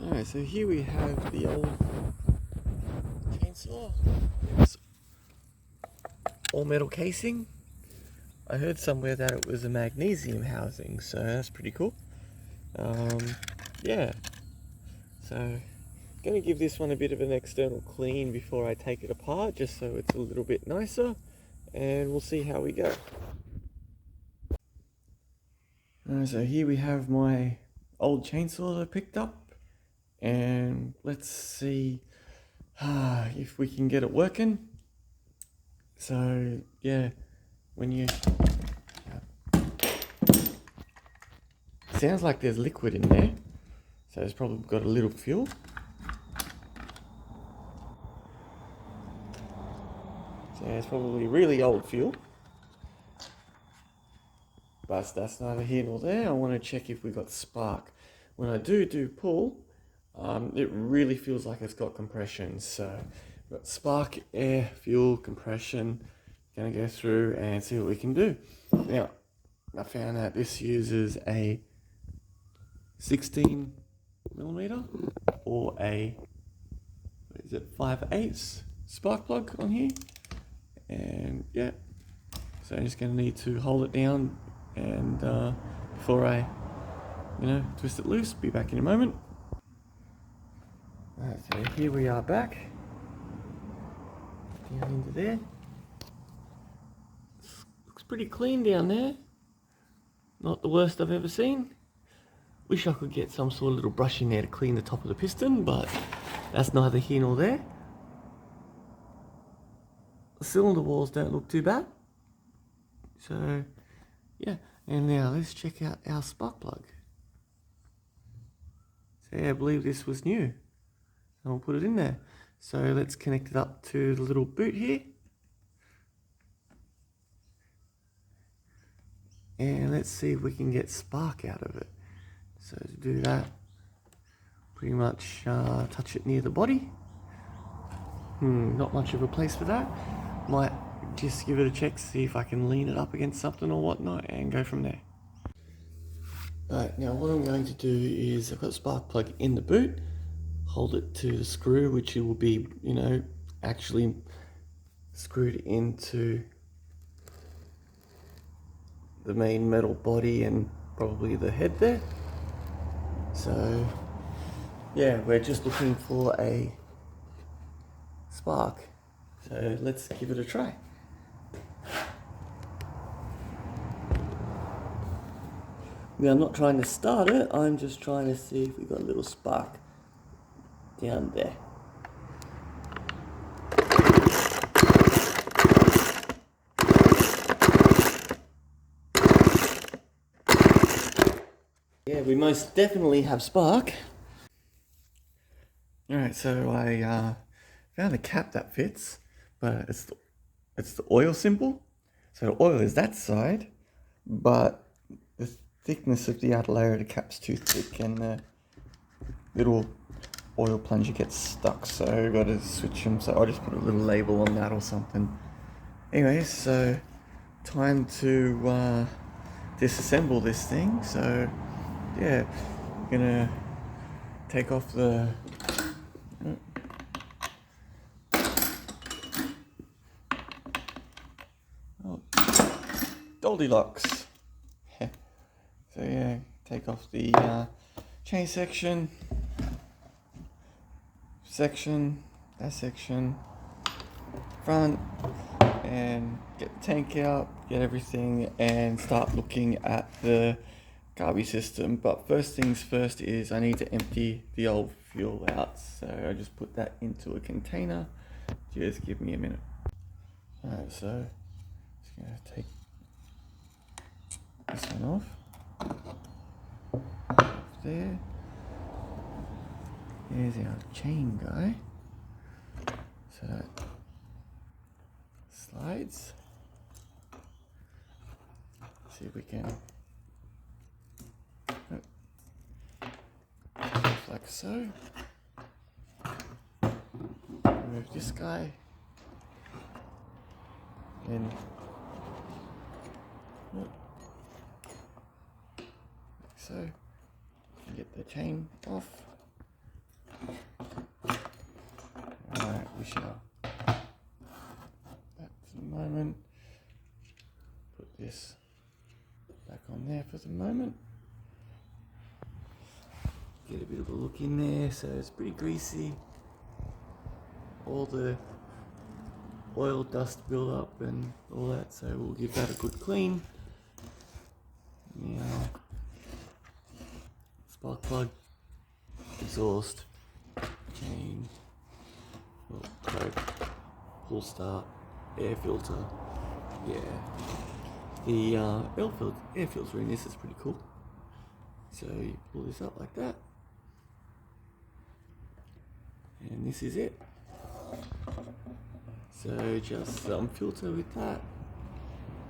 Alright, so here we have the old chainsaw. It's all metal casing. I heard somewhere that it was a magnesium housing, so that's pretty cool. Yeah, so gonna give this one a bit of an external clean before I take it apart, just so it's a little bit nicer, and we'll see how we go. Alright, so here we have my old chainsaw that I picked up, and let's see if we can get it working. So yeah, when you sounds like there's liquid in there, so it's probably got a little fuel. So it's probably really old fuel, but that's neither here nor there. I want to check if we got spark. When I do pull, it really feels like it's got compression. So we've got spark, air, fuel, compression. Gonna go through and see what we can do. Now, I found out this uses a 16mm or a 5/8 spark plug on here, and yeah, so I'm just going to need to hold it down and before I twist it loose. Be back in a moment. Alright, so here we are back down into there. Looks pretty clean down there, not the worst I've ever seen. Wish I could get some sort of little brush in there to clean the top of the piston, but that's neither here nor there. The cylinder walls don't look too bad. So, yeah. And now let's check out our spark plug. So yeah, I believe this was new. And we'll put it in there. So let's connect it up to the little boot here. And let's see if we can get spark out of it. So to do that, pretty much touch it near the body. Not much of a place for that. Might just give it a check, see if I can lean it up against something or whatnot, and go from there. Alright, now what I'm going to do is, I've got a spark plug in the boot, hold it to the screw, which will be, actually screwed into the main metal body and probably the head there. So yeah, we're just looking for a spark. So let's give it a try. Now I'm not trying to start it, I'm just trying to see if we've got a little spark down there. Yeah, we most definitely have spark. Alright, so I found a cap that fits, but it's the oil symbol. So the oil is that side, but the thickness of the outer layer of the cap's too thick, and the little oil plunger gets stuck, so I've got to switch them. So I'll just put a little label on that or something. Anyway, so time to disassemble this thing. So yeah, I'm gonna take off the Goldilocks. So yeah, take off the chain section, that section, front, and get the tank out, get everything, and start looking at the carby system. But first things first is I need to empty the old fuel out. So I just put that into a container. Just give me a minute. Alright, so just gonna take this one off. There. There's our chain guy. So that slides. See if we can, like so. Remove this guy. And like so. Get the chain off. Alright, we shall that for the moment. Put this back on there for the moment. Get a bit of a look in there, so it's pretty greasy. All the oil dust build up and all that, so we'll give that a good clean. Now, spark plug, exhaust, chain, probe, pull start, air filter. Yeah, the air filter in this is pretty cool. So you pull this up like that, and this is it. So just some filter with that,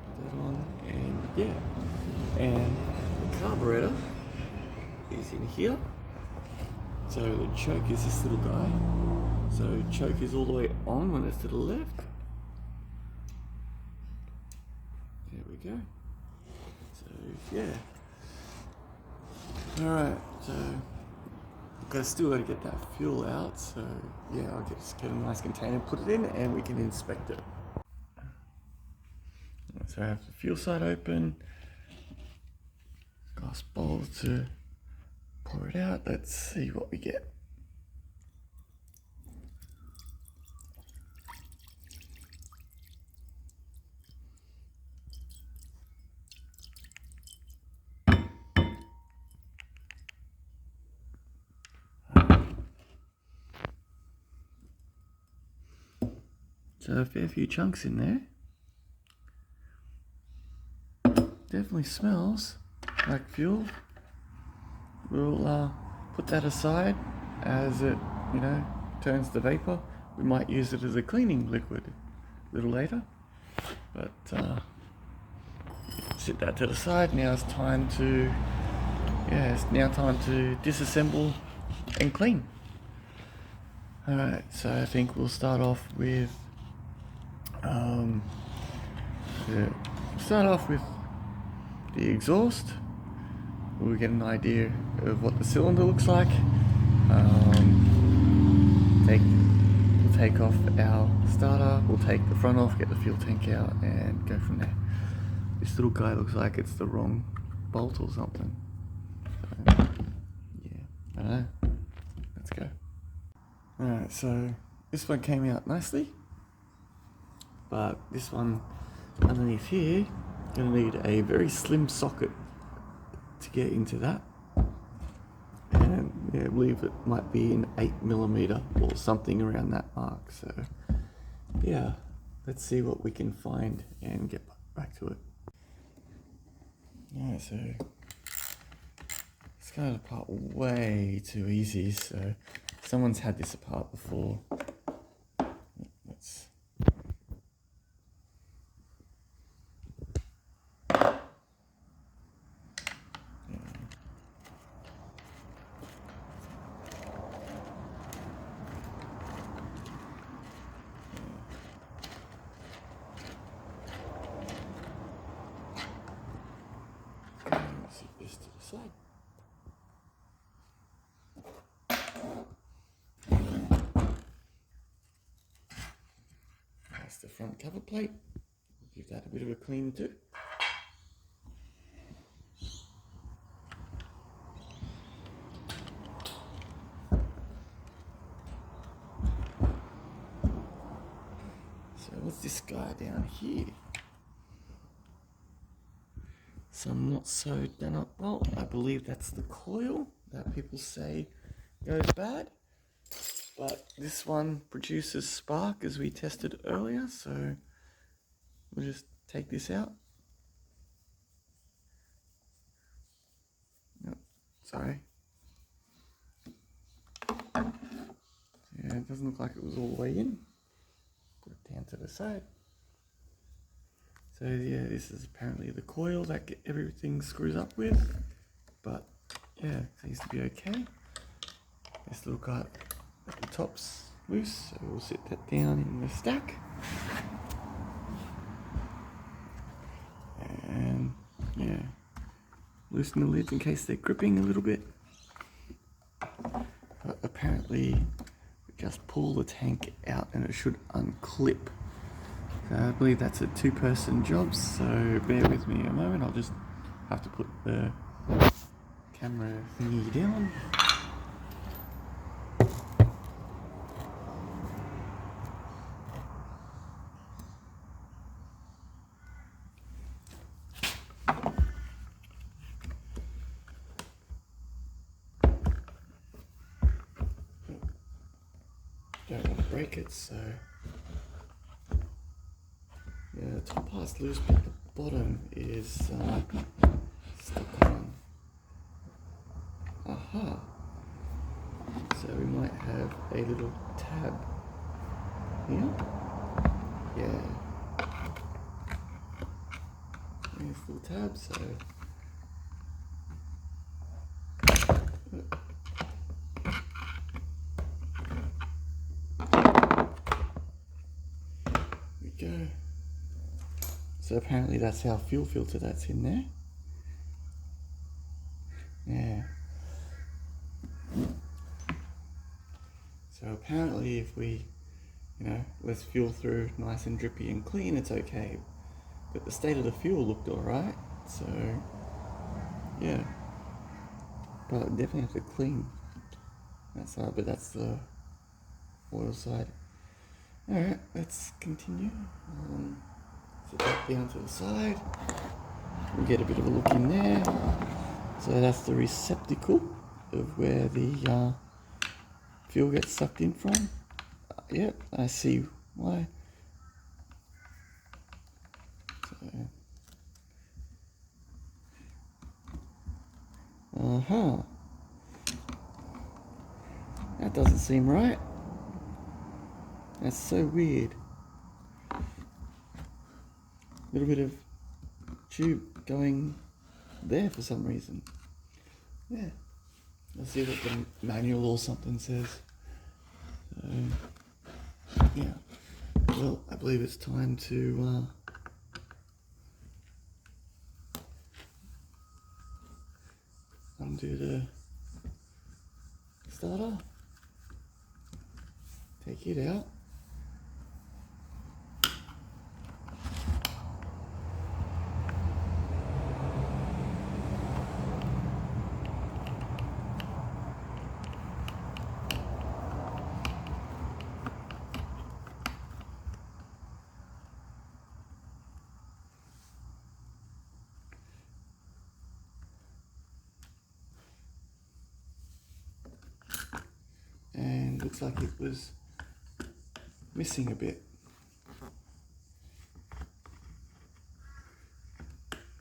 put that on, and yeah, and the carburetor is in here. So the choke is this little guy. So choke is all the way on when it's to the left. There we go. So yeah. Alright, so still got to get that fuel out, so yeah, I'll just get a nice container, put it in, and we can inspect it. So I have the fuel side open, glass bowl to pour it out. Let's see what we get. So a fair few chunks in there. Definitely smells like fuel. We'll put that aside as it, turns to vapor. We might use it as a cleaning liquid a little later, but sit that to the side. Now it's time to, disassemble and clean. Alright, so I think we'll start off with the exhaust. We'll get an idea of what the cylinder looks like. We'll take off our starter, we'll take the front off, get the fuel tank out, and go from there. This little guy looks like it's the wrong bolt or something. So, yeah, I don't know. Let's go. Alright, so this one came out nicely, but this one underneath here, gonna need a very slim socket to get into that, and yeah, I believe it might be an 8mm or something around that mark. So yeah, let's see what we can find and get back to it. Alright, so it's got it apart way too easy, so someone's had this apart before. Let's sit this to the side. That's the front cover plate. We'll give that a bit of a clean too. So what's this guy down here? Some not so done up bolt. I believe that's the coil that people say goes bad. But this one produces spark as we tested earlier, so we'll just take this out. Nope, sorry. Yeah, it doesn't look like it was all the way in. Put it down to the side. So yeah, this is apparently the coil that everything screws up with. But yeah, it seems to be okay. This little guy at the top's loose, so we'll sit that down in the stack. And yeah, loosen the lids in case they're gripping a little bit. But apparently apparently just pull the tank out and it should unclip. So I believe that's a two-person job, so bear with me a moment. I'll just have to put the camera thingy down. Don't want to break it, so yeah, the top part's loose, but the bottom is stuck on. Aha! So we might have a little tab here. Yeah. There's a little tab, so we go. So apparently that's our fuel filter that's in there. Yeah. So apparently if we, let's fuel through nice and drippy and clean, it's okay. But the state of the fuel looked alright, so yeah. But definitely have to clean that side, but that's the oil side. Alright, let's continue. Set that down to the side. We'll get a bit of a look in there. So that's the receptacle of where the fuel gets sucked in from. Yep, I see why. So, that doesn't seem right. That's so weird. A little bit of tube going there for some reason. Yeah. Let's see what the manual or something says. So, yeah. Well, I believe it's time to undo the starter. Take it out. And looks like it was missing a bit.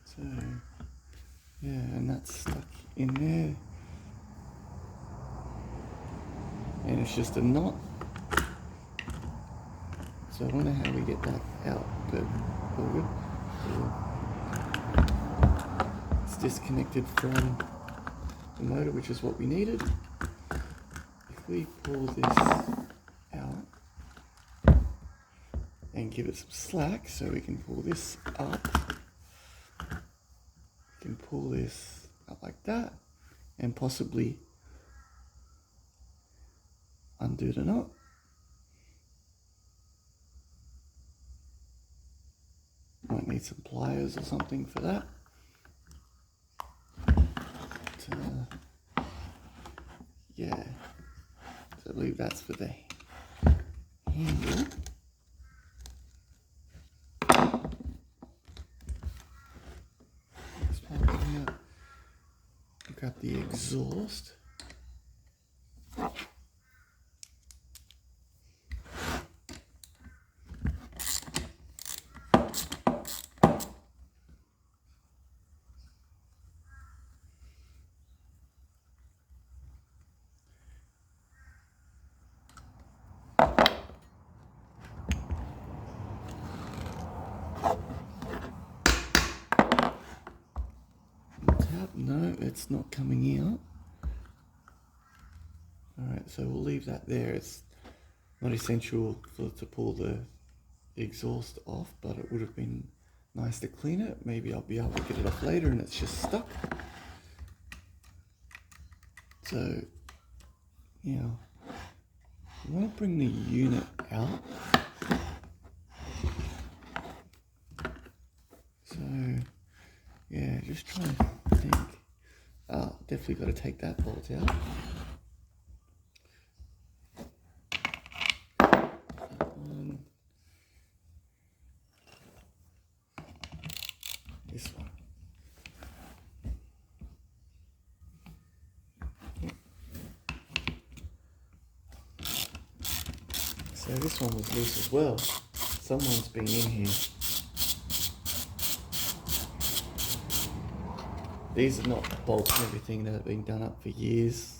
So, yeah, and that's stuck in there. And it's just a knot. So I wonder how we get that out, but all good. It's disconnected from the motor, which is what we needed. If we pull this out and give it some slack so we can pull this up, we can pull this up like that and possibly undo the knot. Might need some pliers or something for that. But, yeah, so I believe that's for the handle. Let's pop it out. Grab the exhaust. No, it's not coming out. Alright, so we'll leave that there. It's not essential to pull the exhaust off, but it would have been nice to clean it. Maybe I'll be able to get it off later and it's just stuck. So, I'm going to bring the unit out. So, yeah, just trying to think. Definitely got to take that bolt out. That one. This one. So this one was loose as well. Someone's been in here. These are not bolts and everything that have been done up for years.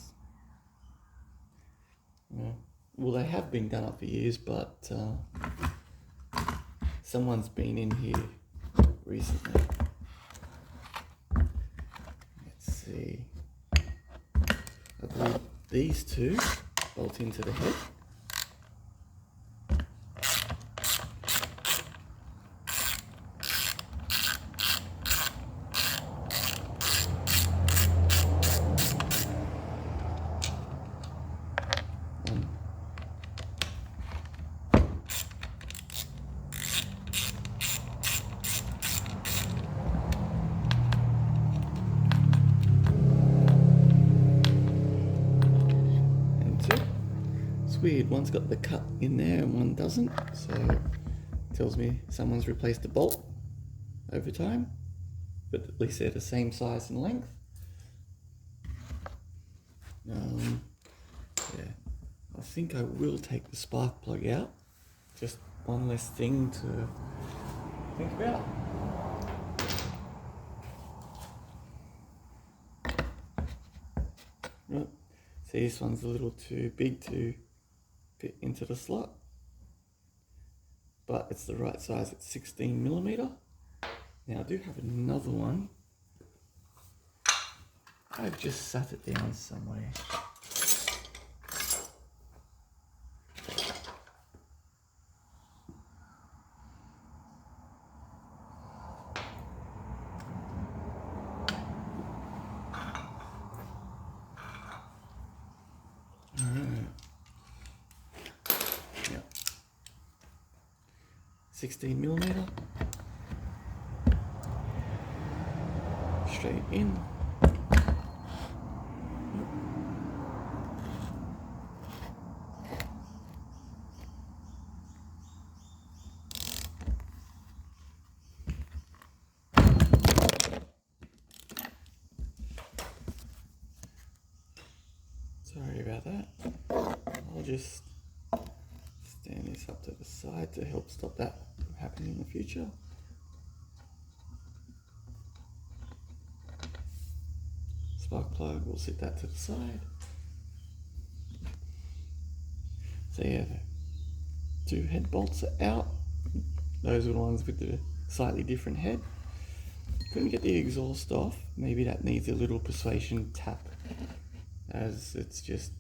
Well, they have been done up for years, but someone's been in here recently. Let's see. I believe these two bolt into the head. It's weird, one's got the cut in there and one doesn't, so it tells me someone's replaced the bolt over time, but at least they're the same size and length. Yeah, I think I will take the spark plug out. Just one less thing to think about. Right. See, this one's a little too big to fit into the slot, but it's the right size. It's 16mm. Now I do have another one. I've just sat it down somewhere. Alright. Yeah. 16mm. Straight in. Sorry about that. I'll just stand this up to the side to help stop that from happening in the future. Spark plug, we'll sit that to the side. So yeah, the two head bolts are out. Those are the ones with the slightly different head. Couldn't get the exhaust off. Maybe that needs a little persuasion tap, as it's just,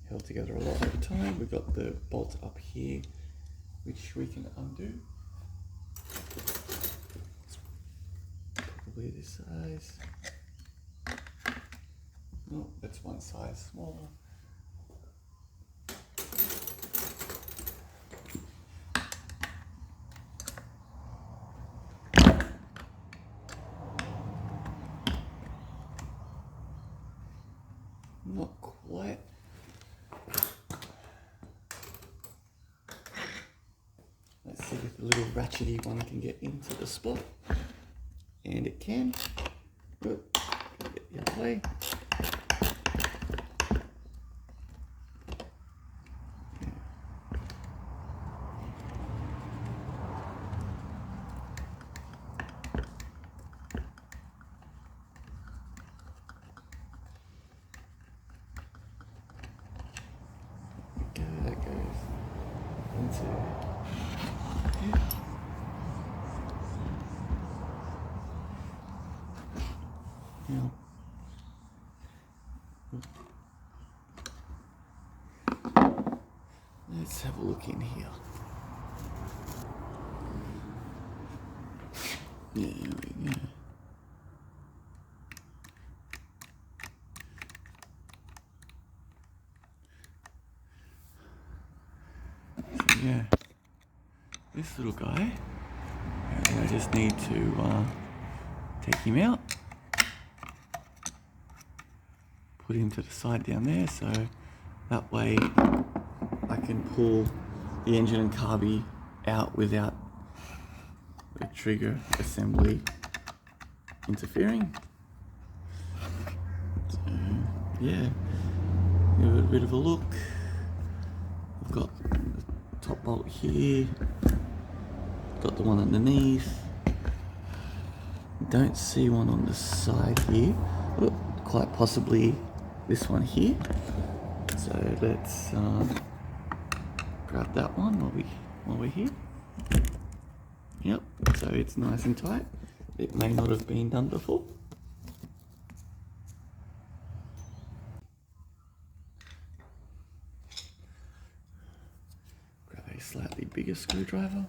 held together a lot over time. We've got the bolt up here, which we can undo. Probably this size. No, that's one size smaller. Not quite. Let's see if the little ratchety one can get into the spot. And it can. Good. Get the other way. That goes into here. Now, let's have a look in here. There we go. yeah, this little guy, and I just need to take him out, put him to the side down there, so that way I can pull the engine and carby out without the trigger assembly interfering. So, yeah, give it a bit of a look. I've got the top bolt here, got the one underneath. Don't see one on the side here. Oh, quite possibly this one here. So let's grab that one while we're here. Yep, so it's nice and tight. It may not have been done before. Grab a slightly bigger screwdriver.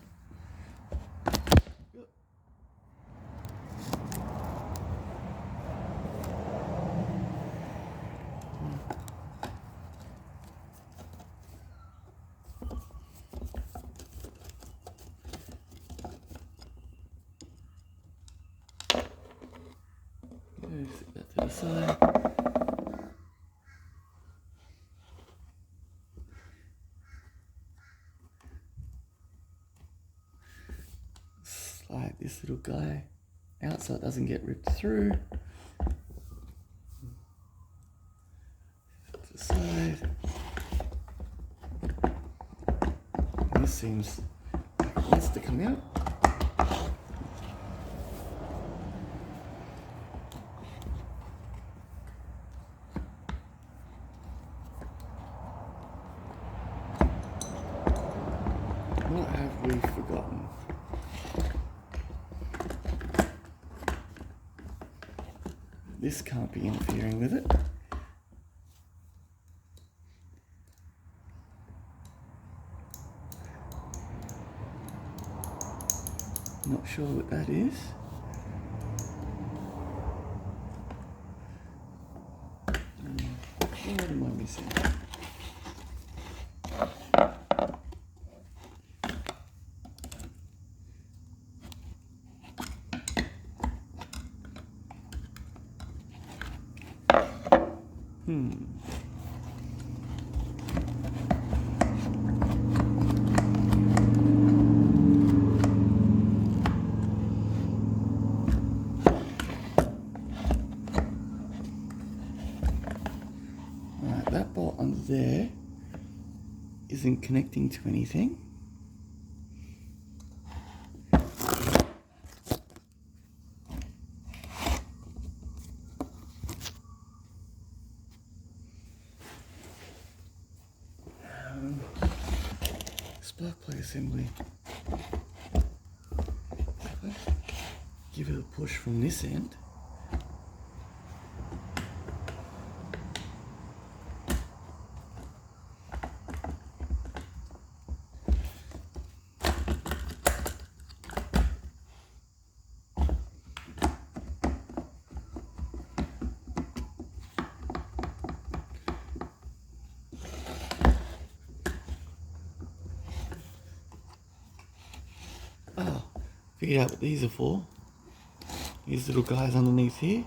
Set that to the side. Slide this little guy out so it doesn't get ripped through. Set to the side. And this seems like it wants to come out. What have we forgotten? This can't be interfering with it. Not sure what that is. What am I missing? Right, that bolt under there isn't connecting to anything. Spark plug assembly. Give it a push from this end. Oh, figured out what these are for. These little guys underneath here,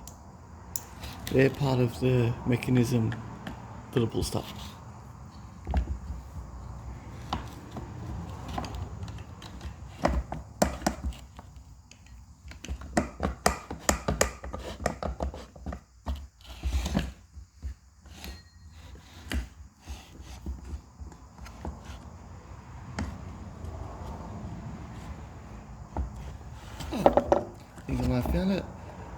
they're part of the mechanism for the pull stop. I think I found it.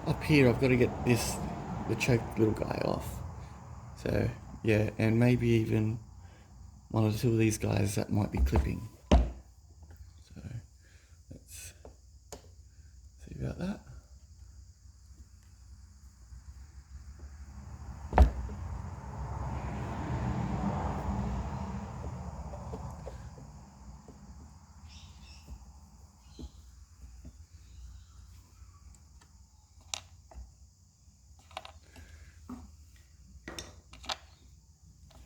Up here I've got to get the choked little guy off. So yeah, and maybe even one or two of these guys that might be clipping. So let's see about that.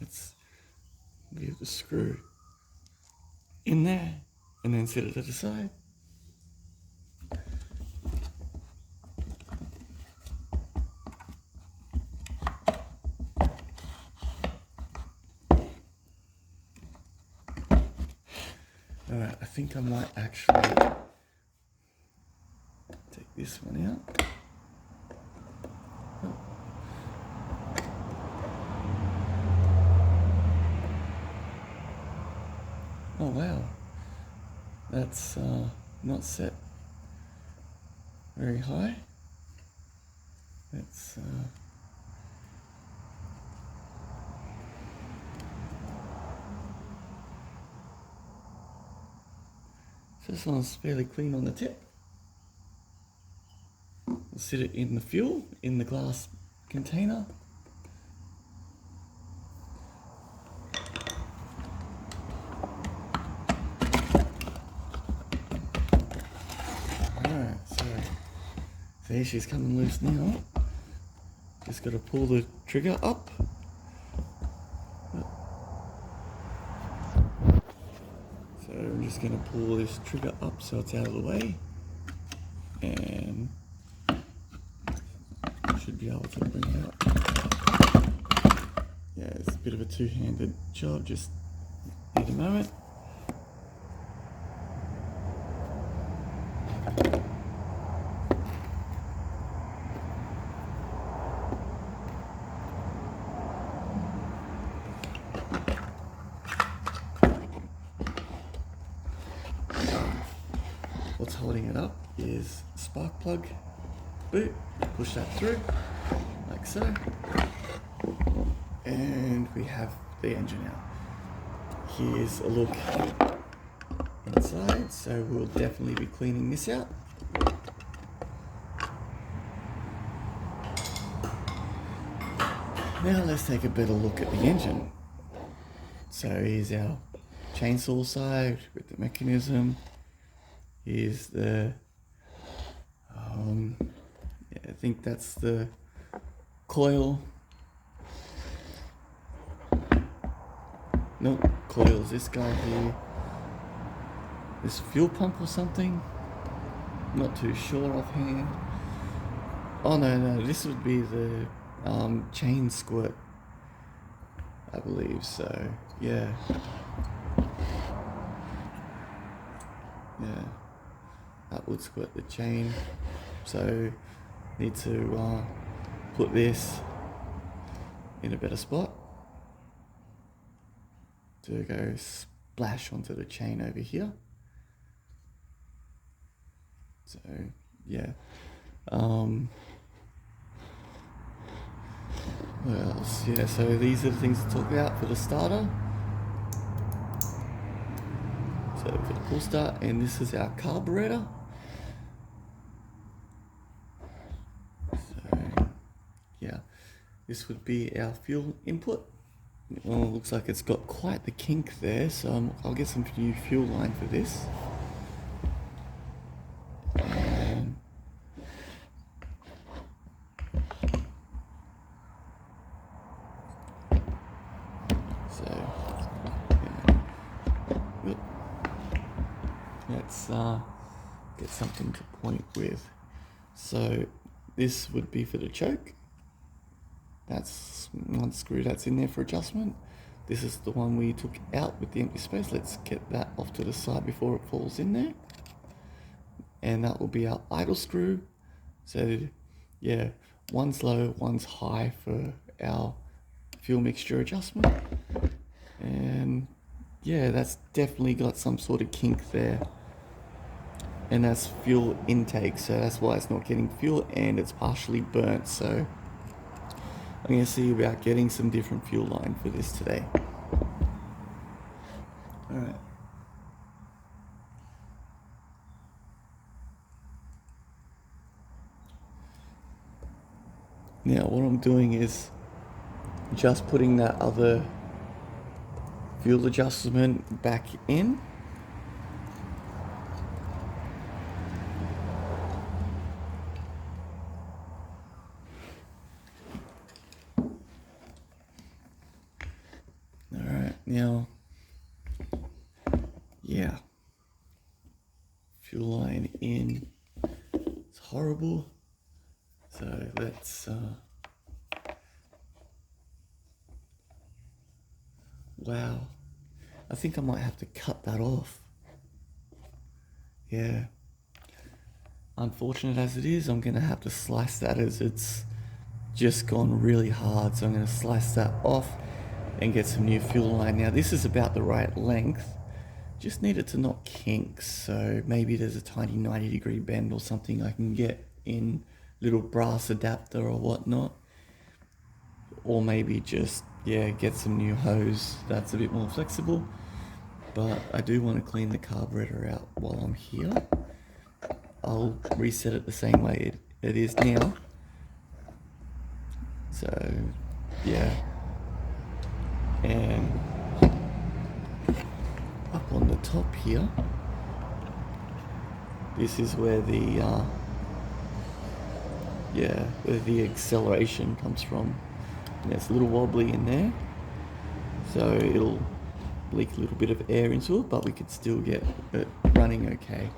Let's give the screw in there and then set it to the side. Alright, I think I might actually take this one out. Oh wow, that's not set very high. Let's this one's fairly clean on the tip. We'll sit it in the fuel in the glass container. Alright, so see, she's coming loose now. Just got to pull the trigger up. So I'm just going to pull this trigger up so it's out of the way, and should be able to bring it out. Yeah, it's a bit of a two-handed job, just need a moment. What's holding it up is spark plug boot. Push that through, like so. And we have the engine out. Here's a look inside, so we'll definitely be cleaning this out. Now let's take a better look at the engine. So here's our chainsaw side with the mechanism. Here's the, yeah, I think that's the coil. Nope, coil is this guy here. This fuel pump or something. Not too sure offhand. Oh no, this would be the chain squirt, I believe. So yeah, that would squirt the chain. So need to put this in a better spot to go splash onto the chain over here. So yeah, what else? Yeah, so these are the things to talk about for the starter. So for the pull start, and this is our carburetor. So yeah, this would be our fuel input. Well, it looks like it's got quite the kink there, so I'll get some new fuel line for this. Let's get something to point with. So this would be for the choke. That's one screw that's in there for adjustment. This is the one we took out with the empty space. Let's get that off to the side before it falls in there. And that will be our idle screw. So yeah, one's low, one's high for our fuel mixture adjustment. And yeah, that's definitely got some sort of kink there. And that's fuel intake, so that's why it's not getting fuel and it's partially burnt. So I'm going to see about getting some different fuel line for this today. Alright. Now what I'm doing is just putting that other fuel adjustment back in. Alright, now, yeah, fuel line in. It's horrible. So let's, wow. I think I might have to cut that off. Yeah. Unfortunate as it is, I'm gonna have to slice that as it's just gone really hard. So I'm gonna slice that off and get some new fuel line. Now this is about the right length. Just need it to not kink, so maybe there's a tiny 90-degree bend or something I can get in little brass adapter or whatnot. Or maybe just, yeah, get some new hose that's a bit more flexible. But I do want to clean the carburetor out while I'm here. I'll reset it the same way it is now. So, yeah. And up on the top here, this is where where the acceleration comes from. And it's a little wobbly in there, so it'll leak a little bit of air into it, but we could still get it running okay.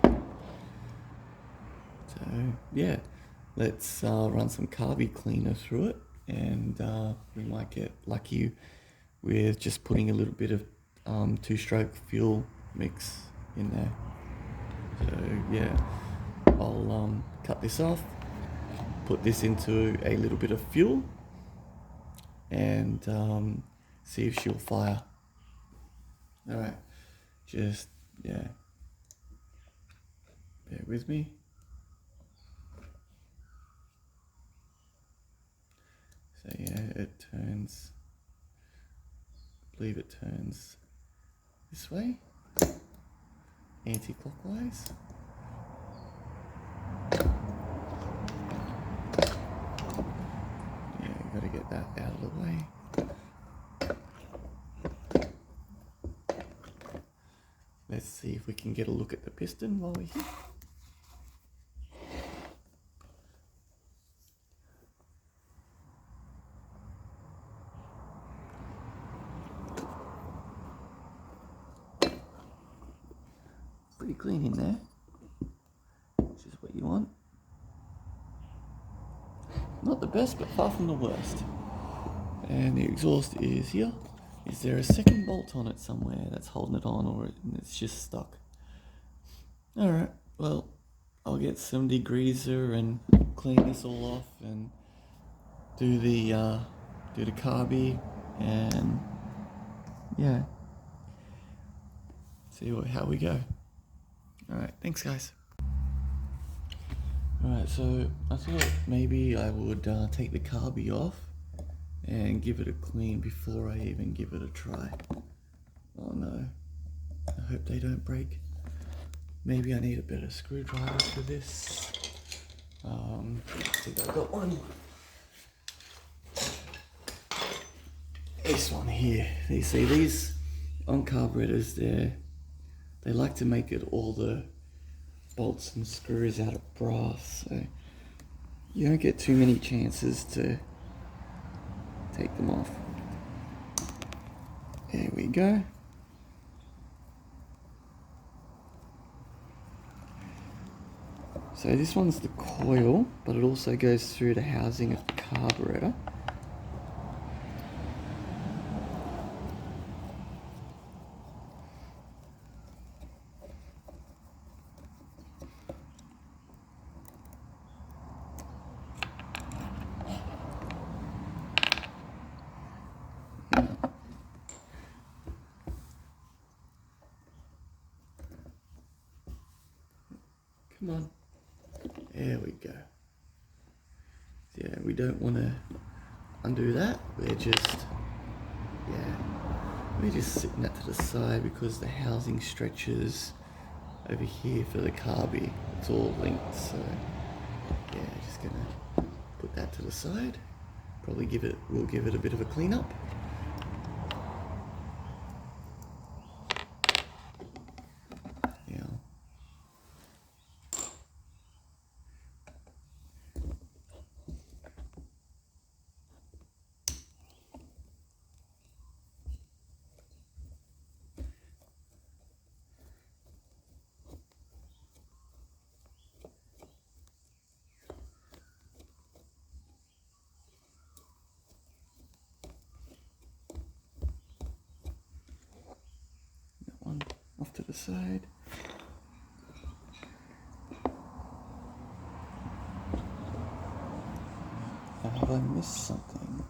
So yeah, let's run some carby cleaner through it, and we might get lucky with just putting a little bit of two-stroke fuel mix in there. So yeah, I'll cut this off, put this into a little bit of fuel, and see if she'll fire. All right, just, yeah, bear with me. So yeah, it turns, I believe it turns this way, anti-clockwise. Yeah, gotta get that out of the way. Let's see if we can get a look at the piston while we're here. Pretty clean in there, which is what you want. Not the best, but far from the worst. And the exhaust is here. Is there a second bolt on it somewhere that's holding it on, or it's just stuck? Alright, well, I'll get some degreaser and clean this all off and do the carby, and yeah, see how we go. Alright, thanks guys. Alright, so I thought maybe I would take the carby off and give it a clean before I even give it a try. Oh no, I hope they don't break. Maybe I need a better screwdriver for this. I think I've got one. This one here. You see these on carburetors, they like to make it all the bolts and screws out of brass, so you don't get too many chances to take them off. There we go. So this one's the coil, but it also goes through the housing of the carburetor. Come on. There we go. Yeah, we don't want to undo that. We're just sitting that to the side because the housing stretches over here for the carby. It's all linked, so yeah, just gonna put that to the side. Probably we'll give it a bit of a clean up. Yeah. the side. Have I missed something?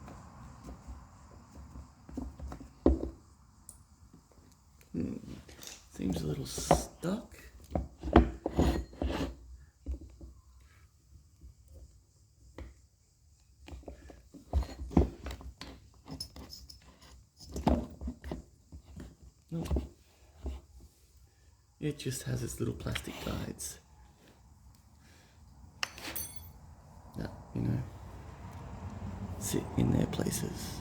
Seems a little stuck. No. It just has its little plastic guides. That, sit in their places.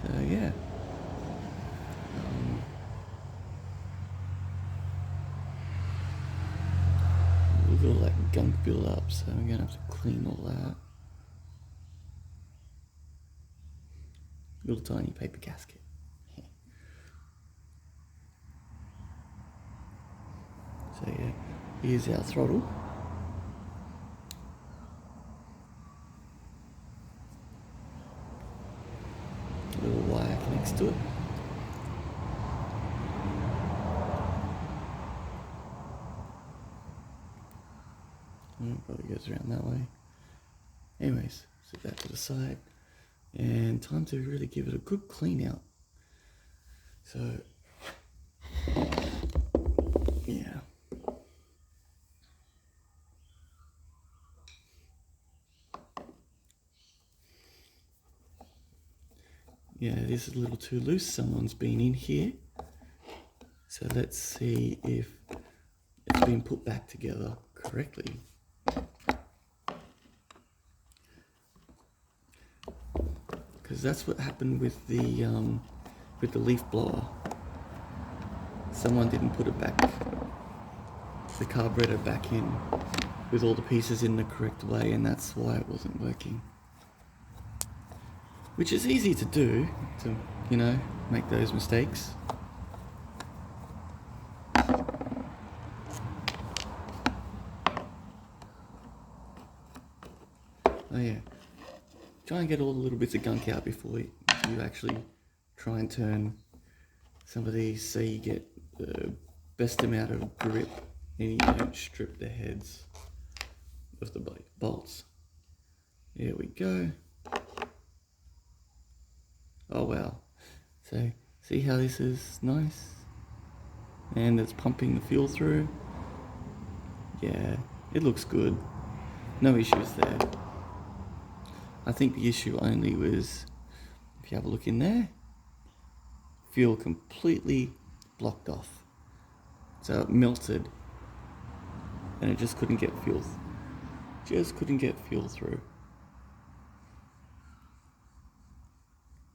So yeah. Look at all that gunk build up, so I'm gonna have to clean all that. Little tiny paper gasket. So yeah, here's our throttle. A little wire connects to it. Probably goes around that way. Anyways, set that to the side. And time to really give it a good clean out. So, yeah. Yeah, this is a little too loose. Someone's been in here. So let's see if it's been put back together correctly. Because that's what happened with the leaf blower. Someone didn't put it back, the carburetor back in with all the pieces in the correct way, and that's why it wasn't working. Which is easy to do, to, make those mistakes. Oh yeah, try and get all the little bits of gunk out before you actually try and turn some of these, so you get the best amount of grip and you don't strip the heads of the bolts. There we go. Oh wow. So see how this is nice? And it's pumping the fuel through. Yeah, it looks good. No issues there. I think the issue only was, if you have a look in there, fuel completely blocked off. So it melted and it just couldn't get fuel. Just couldn't get fuel through.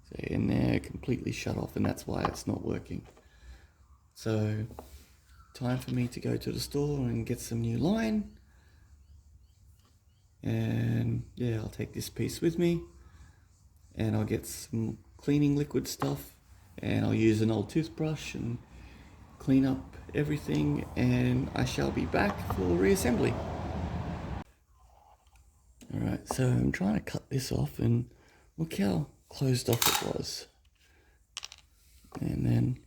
So in there, completely shut off, and that's why it's not working. So time for me to go to the store and get some new line. And yeah, I'll take this piece with me and I'll get some cleaning liquid stuff, and I'll use an old toothbrush and clean up everything, and I shall be back for reassembly. Alright, so I'm trying to cut this off, and look how closed off it was. And then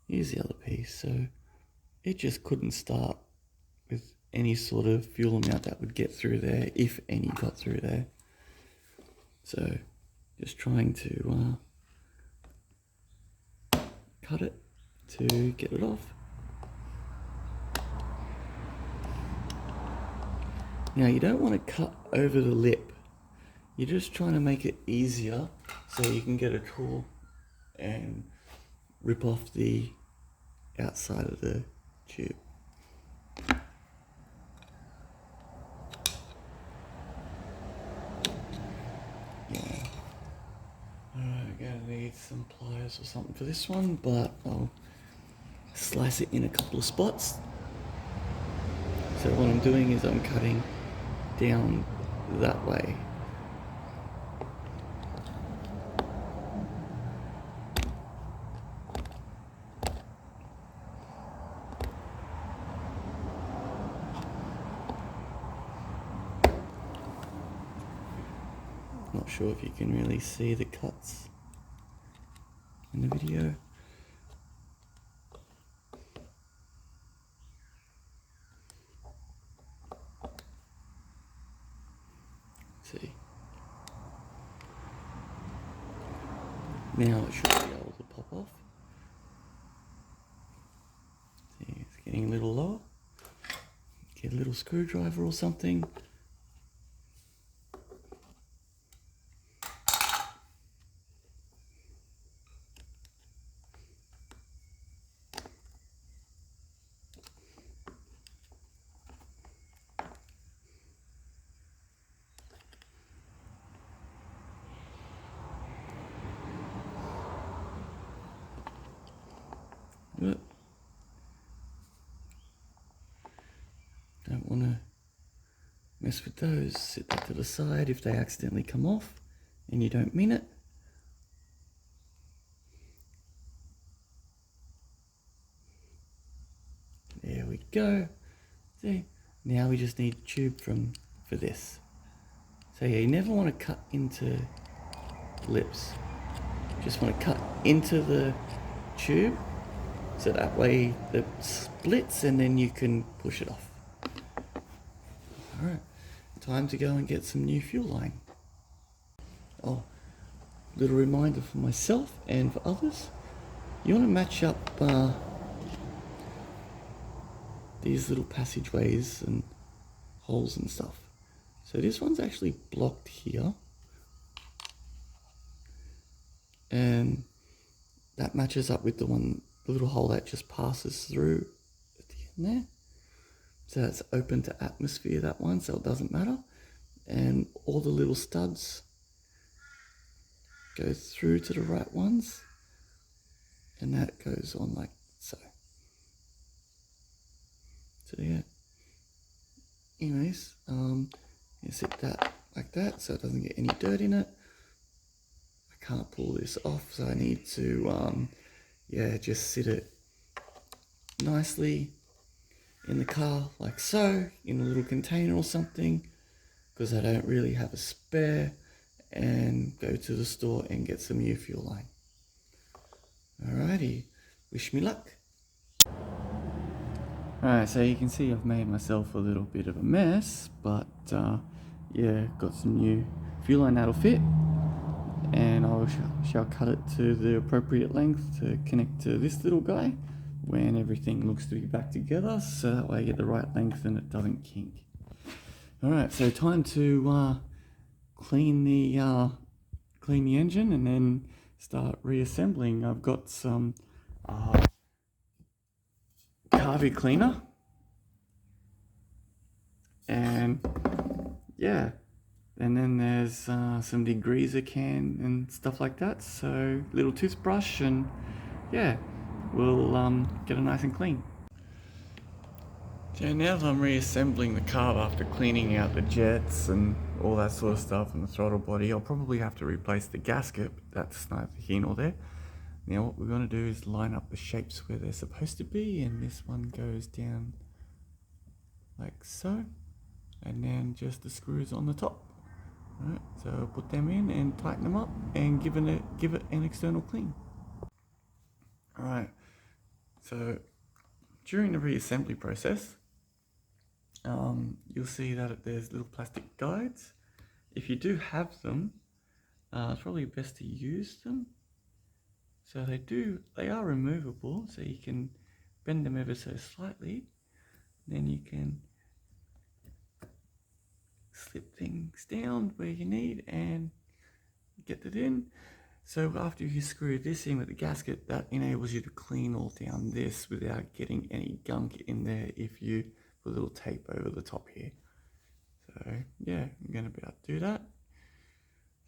here's the other piece. So it just couldn't start with any sort of fuel amount that would get through there, if any got through there. So just trying to cut it to get it off. Now you don't want to cut over the lip. You're just trying to make it easier so you can get a tool and rip off the outside of the tube. Yeah. Alright, gonna need some pliers or something for this one, but I'll slice it in a couple of spots. So what I'm doing is I'm cutting down that way. Not sure if you can really see the cuts in the video. Now it should be able to pop off. See, it's getting a little lower. Get a little screwdriver or something. Don't want to mess with those. Set that to the side if they accidentally come off and you don't mean it. There we go. See, now we just need a tube for this. So yeah, you never want to cut into lips. Just want to cut into the tube so that way it splits and then you can push it off. Alright, time to go and get some new fuel line. Oh, little reminder for myself and for others. You want to match up these little passageways and holes and stuff. So this one's actually blocked here. And that matches up with the little hole that just passes through at the end there. So it's open to atmosphere, that one, so it doesn't matter. And all the little studs go through to the right ones. And that goes on like so. So yeah. Anyways, you set that like that so it doesn't get any dirt in it. I can't pull this off, so I need to just sit it nicely in the car like so, in a little container or something, because I don't really have a spare, and go to the store and get some new fuel line. Alrighty, wish me luck. Alright, so you can see I've made myself a little bit of a mess, but yeah, got some new fuel line that'll fit, and I shall cut it to the appropriate length to connect to this little guy when everything looks to be back together, so that way I get the right length and it doesn't kink. Alright, so time to clean the engine and then start reassembling. I've got some carby cleaner, and yeah, and then there's some degreaser can and stuff like that, so little toothbrush, and yeah, we'll get it nice and clean. So now that I'm reassembling the carb after cleaning out the jets and all that sort of stuff and the throttle body, I'll probably have to replace the gasket, but that's neither here nor there. Now what we're going to do is line up the shapes where they're supposed to be, and this one goes down like so, and then just the screws on the top. Alright, so I'll put them in and tighten them up and give it an external clean. Alright, so during the reassembly process, you'll see that there's little plastic guides. If you do have them, it's probably best to use them. So they are removable, so you can bend them ever so slightly. Then you can slip things down where you need and get it in. So after you screw this in with the gasket, that enables you to clean all down this without getting any gunk in there if you put a little tape over the top here. So yeah, I'm going to be able to do that.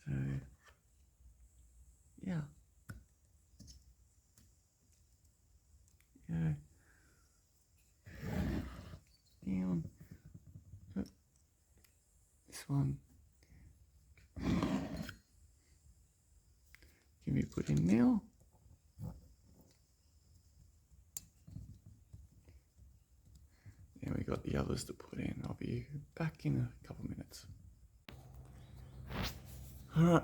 So yeah. Go down. Oh, this one can be put in now. Then we got the others to put in. I'll be back in a couple minutes. Alright,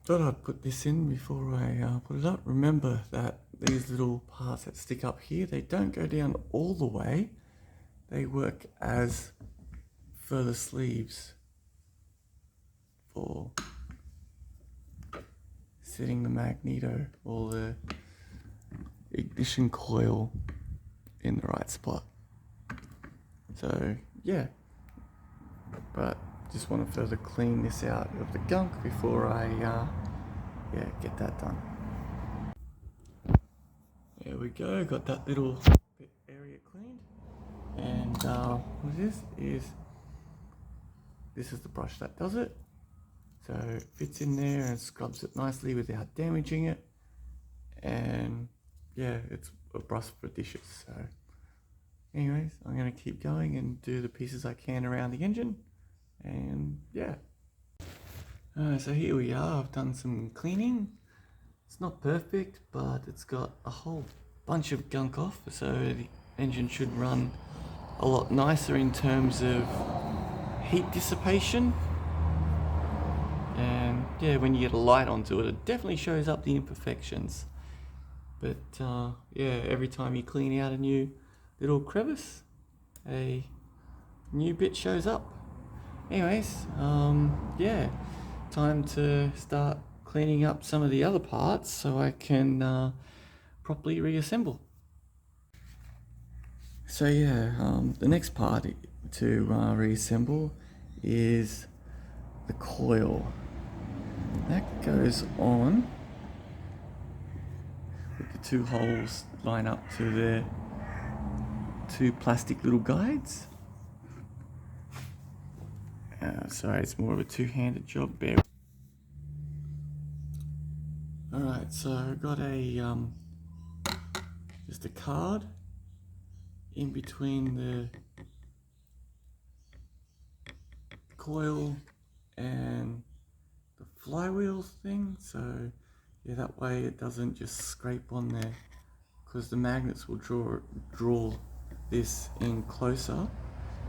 thought I'd put this in before I put it up. Remember that these little parts that stick up here, they don't go down all the way. They work as further sleeves for setting the magneto or the ignition coil in the right spot. So yeah, but just want to further clean this out of the gunk before I get that done. There we go, got that little bit area cleaned. And what this is the brush that does it. So it fits in there and scrubs it nicely without damaging it. And yeah, it's a brush for dishes. So anyways, I'm going to keep going and do the pieces I can around the engine. And yeah. So here we are, I've done some cleaning. It's not perfect, but it's got a whole bunch of gunk off. So the engine should run a lot nicer in terms of heat dissipation. And yeah, when you get a light onto it, it definitely shows up the imperfections. But yeah, every time you clean out a new little crevice, a new bit shows up. Anyways, yeah, time to start cleaning up some of the other parts so I can properly reassemble. So yeah, the next part to reassemble is the coil. That goes on with the two holes line up to the two plastic little guides. Sorry, it's more of a two-handed job. Bear. Alright, so I've got a just a card in between the coil and the flywheel thing, so yeah, that way it doesn't just scrape on there, because the magnets will draw this in closer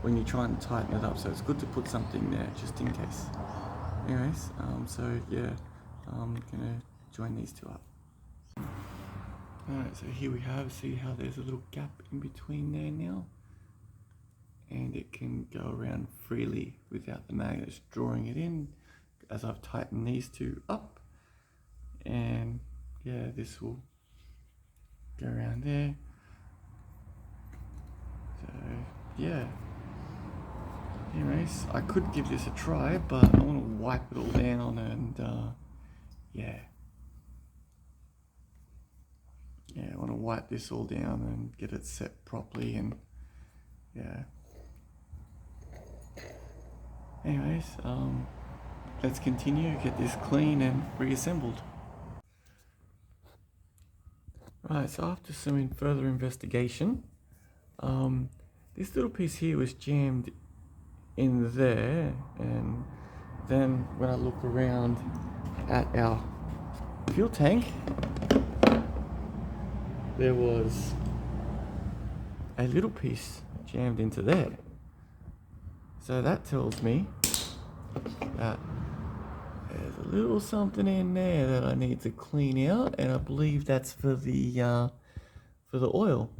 when you try and tighten it up, so it's good to put something there just in case. Anyways, so yeah, I'm gonna join these two up. Alright, so here we have, see how there's a little gap in between there now, and it can go around freely without the magnets drawing it in as I've tightened these two up. And yeah, this will go around there. So yeah, anyways, I could give this a try, but I want to wipe it all down and yeah, I want to wipe this all down and get it set properly. And yeah, anyways, let's continue, get this clean and reassembled. Right, so after some further investigation, this little piece here was jammed in there, and then when I look around at our fuel tank, there was a little piece jammed into there. So that tells me that there's a little something in there that I need to clean out, and I believe that's for the oil.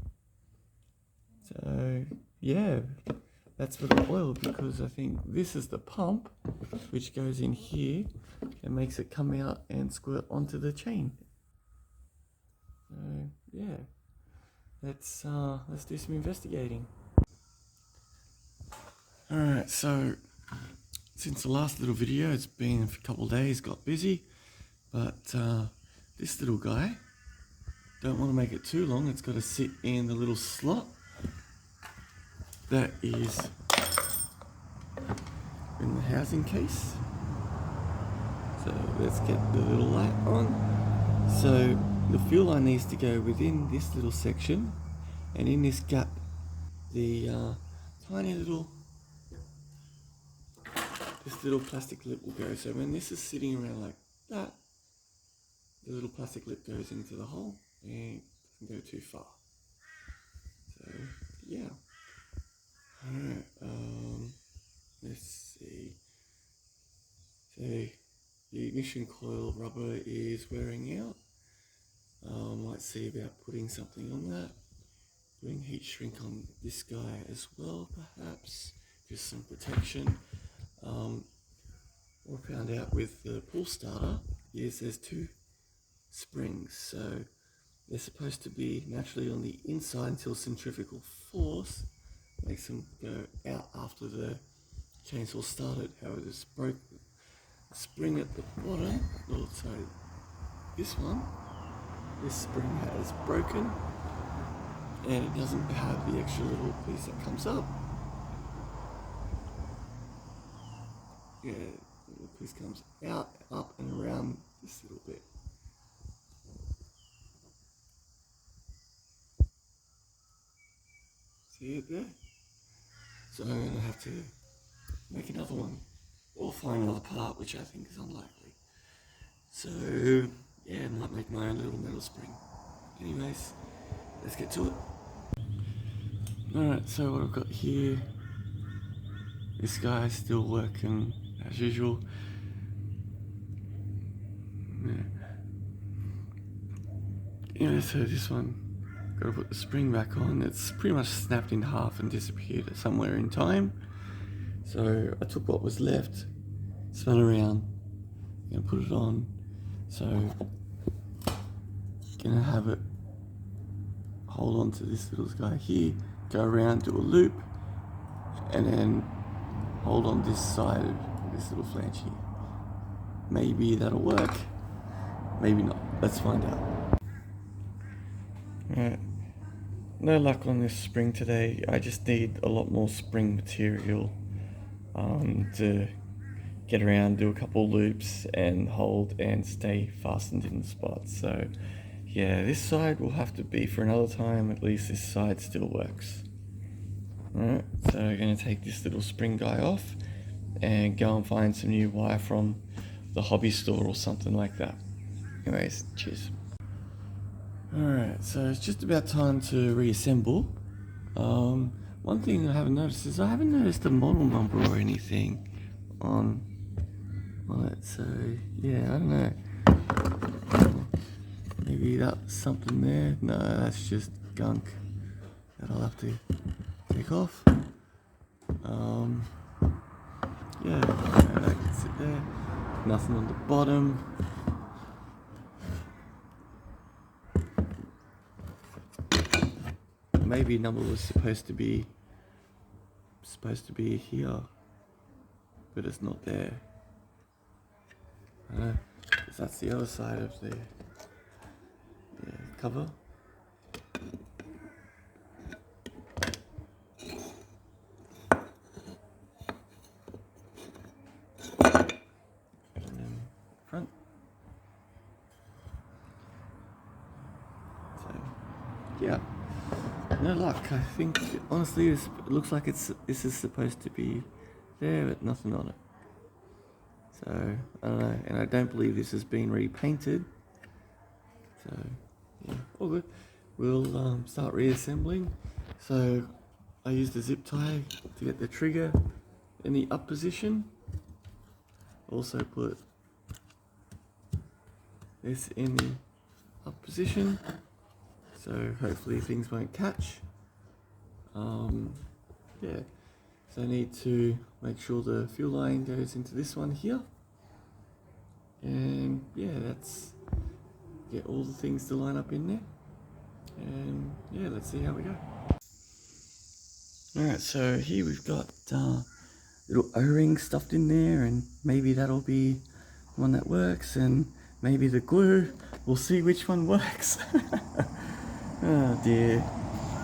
So yeah, that's for the oil, because I think this is the pump which goes in here and makes it come out and squirt onto the chain. So yeah, let's do some investigating. Alright, so since the last little video, it's been a couple of days, got busy, but this little guy, don't want to make it too long, it's got to sit in the little slot that is in the housing case. So let's get the little light on. So the fuel line needs to go within this little section, and in this gap the tiny little plastic lip will go. So when this is sitting around like that, the little plastic lip goes into the hole and doesn't go too far. So yeah. Alright, let's see. So the ignition coil rubber is wearing out. Might see about putting something on that. Doing heat shrink on this guy as well, perhaps. Just some protection. What I found out with the pull starter is there's two springs. So they're supposed to be naturally on the inside until centrifugal force makes them go out after the chainsaw started. However, this broke the spring at the bottom. Oh, sorry, this spring has broken, and it doesn't have the extra little piece that comes up. Yeah, the little piece comes out, up, and around this little bit. See it there? So I'm going to have to make another one or find another part, which I think is unlikely. So yeah, I might make my own little metal spring. Anyways, let's get to it. Alright, so what I've got here, this guy's still working as usual. Yeah, so this one, got to put the spring back on. It's pretty much snapped in half and disappeared somewhere in time. So I took what was left, spun around, gonna put it on. So gonna have it hold on to this little guy here, go around, do a loop, and then hold on this side of this little flange here. Maybe that'll work, maybe not. Let's find out. Alright, no luck on this spring today. I just need a lot more spring material to get around, do a couple loops and hold and stay fastened in the spot. So yeah, this side will have to be for another time. At least this side still works. Alright, so I'm going to take this little spring guy off and go and find some new wire from the hobby store or something like that. Anyways, cheers. Alright, so it's just about time to reassemble. One thing I haven't noticed is I haven't noticed a model number or anything on it, so yeah, I don't know. Maybe that's something there. No, that's just gunk that I'll have to take off. Yeah, that can sit there. Nothing on the bottom. Maybe number was supposed to be here, but it's not there. Because that's the other side of the cover. And then front. So yeah. No luck. I think honestly, it looks like this is supposed to be there, but nothing on it. So I don't know, and I don't believe this has been repainted. So yeah, all good. We'll start reassembling. So I used a zip tie to get the trigger in the up position. Also put this in the up position. So hopefully things won't catch. Yeah, so I need to make sure the fuel line goes into this one here. And yeah, get all the things to line up in there. And yeah, let's see how we go. Alright, so here we've got little O-ring stuffed in there, and maybe that'll be one that works, and maybe the glue. We'll see which one works. Oh dear.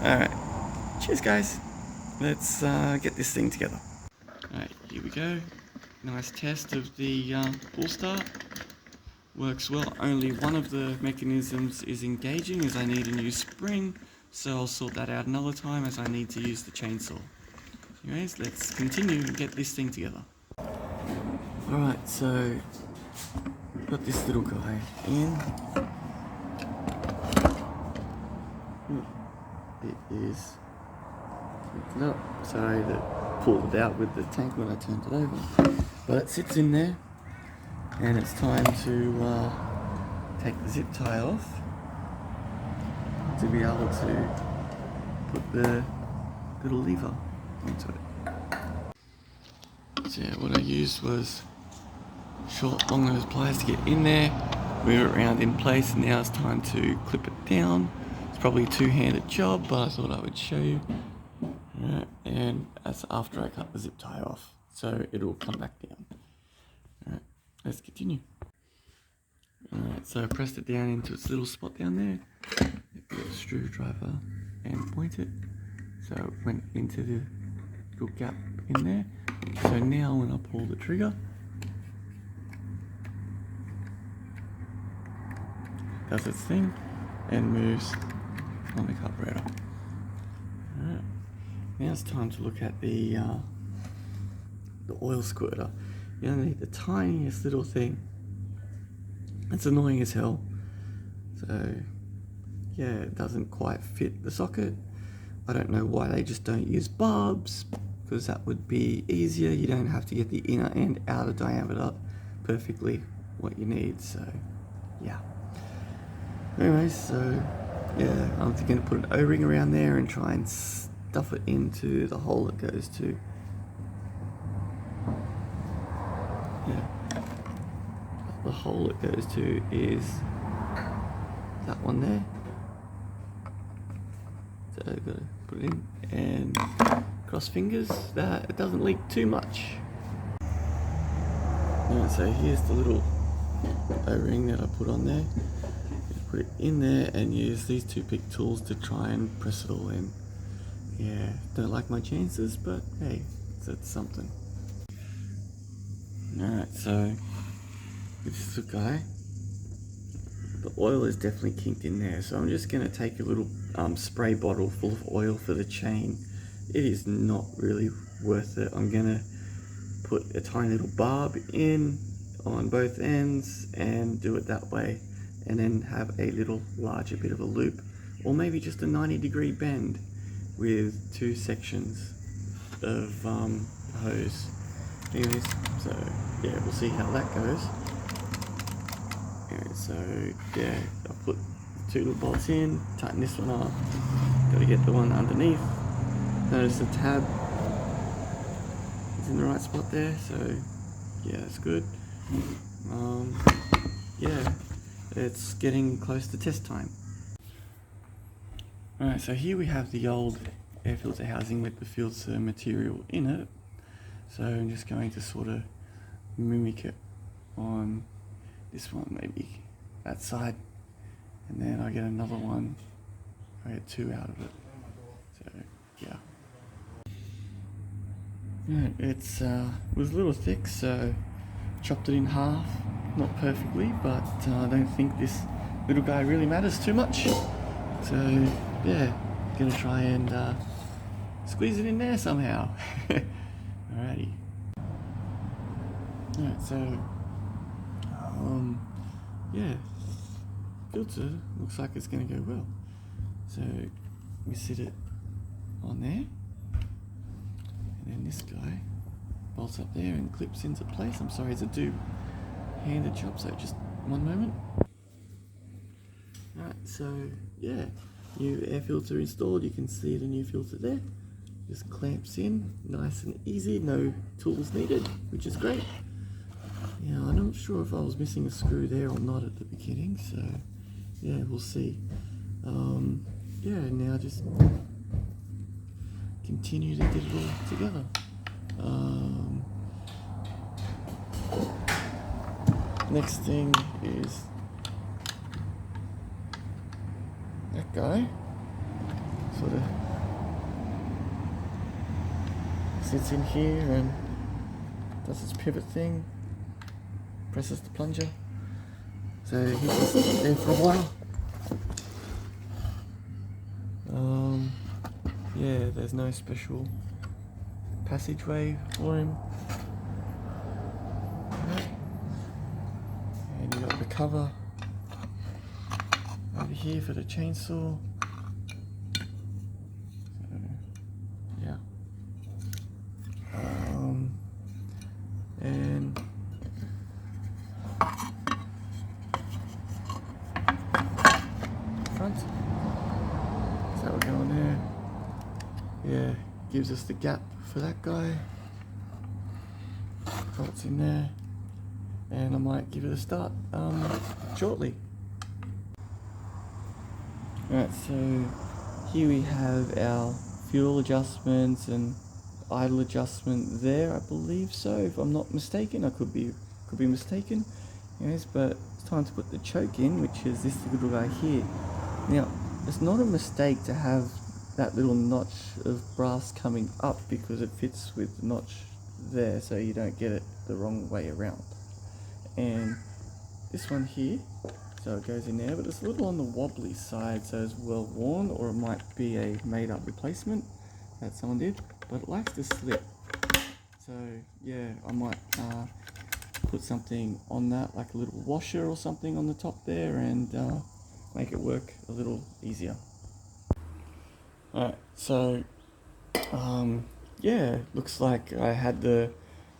Alright, cheers guys. Let's get this thing together. Alright, here we go. Nice test of the pull start. Works well. Only one of the mechanisms is engaging as I need a new spring. So I'll sort that out another time as I need to use the chainsaw. Anyways, let's continue and get this thing together. Alright, so got this little guy in. It is, no, sorry that pulled it out with the tank when I turned it over, but it sits in there, and it's time to take the zip tie off to be able to put the little lever onto it. So yeah, what I used was short long nose pliers to get in there, move it around in place, and now it's time to clip it down. It's probably a two-handed job, but I thought I would show you. Alright, and that's after I cut the zip tie off, so it'll come back down. Alright, let's continue. Alright, so I pressed it down into its little spot down there. Get a screwdriver and point it. So it went into the little gap in there. So now when I pull the trigger, does its thing and moves on the carburetor. Alright, now it's time to look at the oil squirter. You only need the tiniest little thing. It's annoying as hell. So yeah, it doesn't quite fit the socket. I don't know why they just don't use barbs, because that would be easier. You don't have to get the inner and outer diameter perfectly what you need. So yeah. Anyways, so yeah, I'm going to put an O-ring around there and try and stuff it into the hole it goes to. Yeah, the hole it goes to is that one there. So I've got to put it in and cross fingers that it doesn't leak too much. Alright, so here's the little O-ring that I put on there. Put it in there and use these two pick tools to try and press it all in. Yeah, don't like my chances, but hey, that's something. Alright, so with this guy, the oil is definitely kinked in there, so I'm just going to take a little spray bottle full of oil for the chain. It is not really worth it. I'm going to put a tiny little barb in on both ends and do it that way, and then have a little larger bit of a loop, or maybe just a 90-degree bend with two sections of hose. Anyways, so yeah, we'll see how that goes. Anyway, so yeah, I'll put the two little bolts in, tighten this one up, got to get the one underneath. Notice the tab is in the right spot there, so yeah, that's good. Yeah, it's getting close to test time. Alright, so here we have the old air filter housing with the filter material in it. So I'm just going to sort of mimic it on this one, maybe that side, and then I get another one. I get two out of it. So yeah. Right, it's was a little thick, so chopped it in half. Not perfectly, but I don't think this little guy really matters too much. So yeah, gonna try and squeeze it in there somehow. Alrighty. Alright, so yeah, filter looks like it's gonna go well. So we sit it on there, and then this guy bolts up there and clips into place. I'm sorry, it's a two-handed job, so just one moment. Alright, so yeah, new air filter installed. You can see the new filter there. Just clamps in, nice and easy, no tools needed, which is great. Yeah, I'm not sure if I was missing a screw there or not at the beginning, so yeah, we'll see. Yeah, now just continue to get it all together. Next thing is that guy sort of sits in here and does its pivot thing, presses the plunger, so he's just there for a while. Yeah, there's no special passageway for him. And you got the cover over here for the chainsaw. So, yeah. And front. So we're going there. Yeah, gives us the gap for that guy. Bolts in there. and I might give it a start shortly. Alright, so here we have our fuel adjustments and idle adjustment there, I believe so, if I'm not mistaken. I could be mistaken. Anyways, but it's time to put the choke in, which is this little guy here. Now, it's not a mistake to have that little notch of brass coming up because it fits with the notch there, so you don't get it the wrong way around. And this one here, so it goes in there, but it's a little on the wobbly side, so it's well worn, or it might be a made up replacement that someone did, but it likes to slip. So yeah, I might put something on that, like a little washer or something on the top there, and make it work a little easier. Alright, so yeah, looks like I had the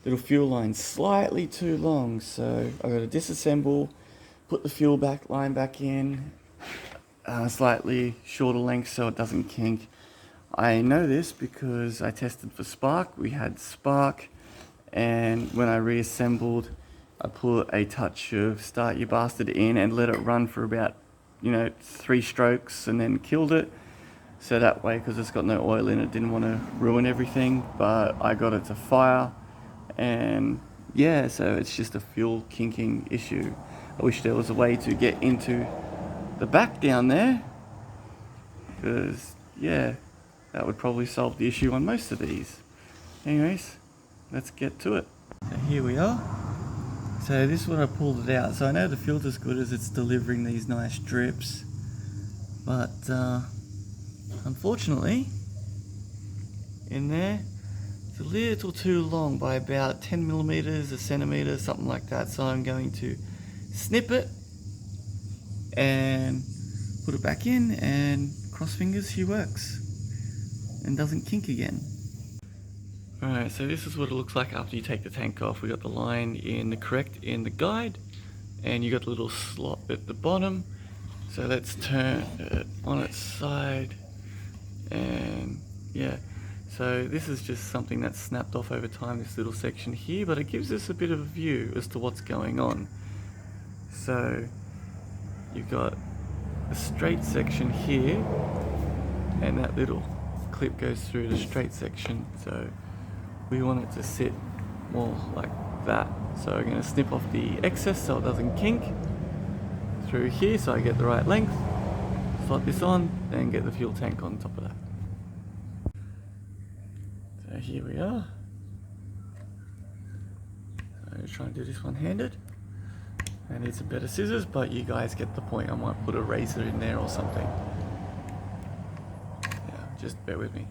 little fuel line slightly too long, so I got to disassemble, put the fuel line back in, slightly shorter length so it doesn't kink. I know this because I tested for spark. We had spark, and when I reassembled, I put a touch of Start Your Bastard in and let it run for about 3 strokes and then killed it. So that way, because it's got no oil in it, didn't want to ruin everything, but I got it to fire, and yeah, so it's just a fuel kinking issue. I wish there was a way to get into the back down there, because yeah, that would probably solve the issue on most of these. Anyways, let's get to it. So here we are. So this is what I pulled it out. So I know the filter's good as it's delivering these nice drips, but unfortunately, in there, it's a little too long by about 10 millimeters, a centimeter, something like that. So I'm going to snip it and put it back in, and cross fingers she works and doesn't kink again. Alright, so this is what it looks like after you take the tank off. We got the line in the correct in the guide, and you got the little slot at the bottom. So let's turn it on its side, and yeah, so this is just something that's snapped off over time, this little section here, but it gives us a bit of a view as to what's going on. So you've got a straight section here, and that little clip goes through the straight section, so we want it to sit more like that. So I'm going to snip off the excess so it doesn't kink through here, so I get the right length, slot this on, and get the fuel tank on top of that. So here we are. I'm trying to do this one-handed. I need some better scissors, but you guys get the point. I might put a razor in there or something. Yeah, just bear with me.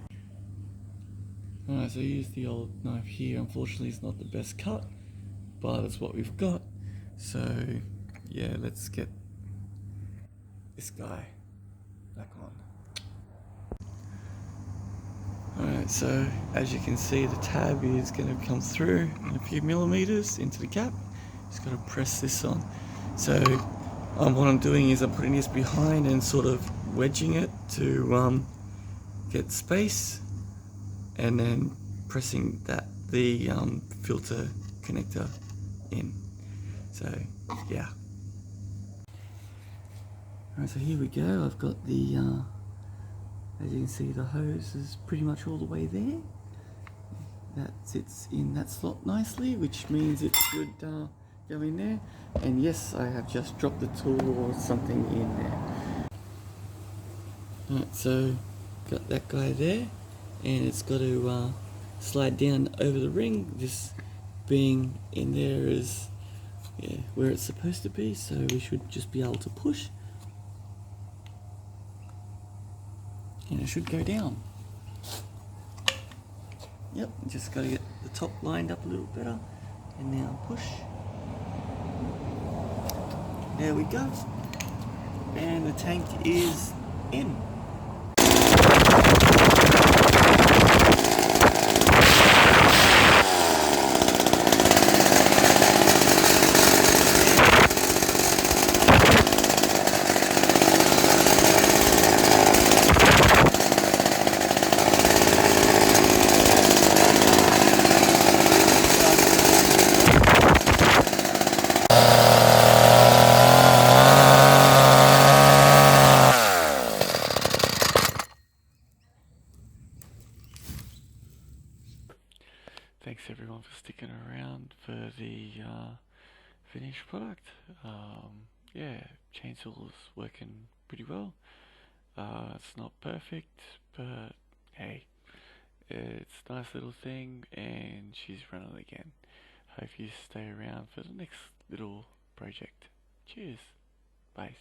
Alright, so use the old knife here. Unfortunately, it's not the best cut, but it's what we've got. So yeah, let's get this guy back on. Alright, so as you can see, the tab is going to come through in a few millimeters into the gap. Just got to press this on. So what I'm doing is I'm putting this behind and sort of wedging it to get space, and then pressing the filter connector in. So yeah. Alright, so here we go. I've got the as you can see, the hose is pretty much all the way there. That sits in that slot nicely, which means it should go in there. And yes, I have just dropped the tool or something in there. Alright, so got that guy there, and it's got to slide down over the ring. This being in there is where it's supposed to be, so we should just be able to push, and it should go down. Yep, just got to get the top lined up a little better, and now push. There we go, and the tank is in. chainsaw's working pretty well. It's not perfect, but hey, it's a nice little thing, and she's running again. Hope you stay around for the next little project. Cheers. Bye.